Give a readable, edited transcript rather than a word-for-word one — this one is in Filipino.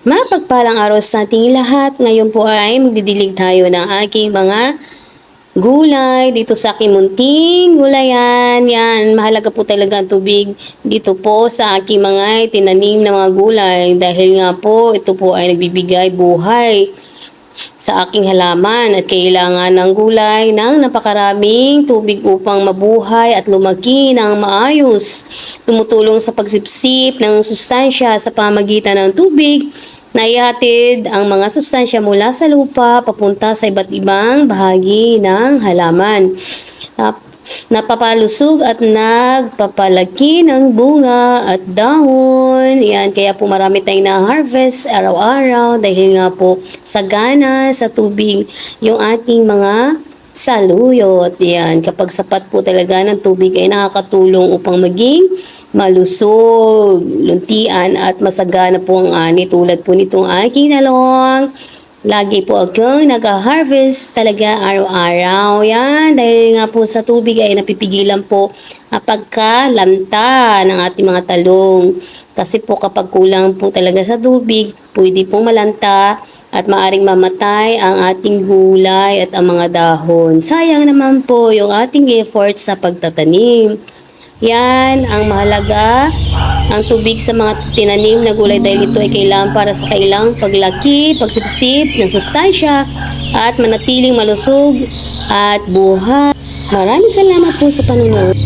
Mapagpalang araw sa ating lahat. Ngayon po ay magdidilig tayo ng aking mga gulay dito sa aking munting gulayan. Yan, mahalaga po talaga ang tubig dito po sa aking mga tinanim na mga gulay. Dahil nga po, ito po ay nagbibigay buhay sa aking halaman at kailangan ng gulay ng napakaraming tubig upang mabuhay at lumaki ng maayos. Tumutulong sa pagsipsip ng sustansya sa pamagitan ng tubig na ihatid ang mga sustansya mula sa lupa papunta sa iba't ibang bahagi ng halaman. Napapalusog at nagpapalaki ng bunga at dahon. Yan, kaya po marami tayong na-harvest araw-araw dahil nga po sagana sa tubig yung ating mga saluyot. Yan, kapag sapat po talaga ng tubig ay nakakatulong upang maging malusog, luntian at masagana po ang ani tulad po nitong aking talong. Lagi po akong nag-harvest talaga araw-araw. Yan, dahil nga po sa tubig ay napipigilan po ang pagkalanta ng ating mga talong. Kasi po kapag kulang po talaga sa tubig, pwede pong malanta at maaring mamatay ang ating gulay at ang mga dahon. Sayang naman po yung ating effort sa pagtatanim. Yan ang mahalaga, ang tubig sa mga tinanim na gulay dahil ito ay kailangan para sa kailangang paglaki, pagsipsip ng sustansya at manatiling malusog at buhay. Maraming salamat po sa panunod.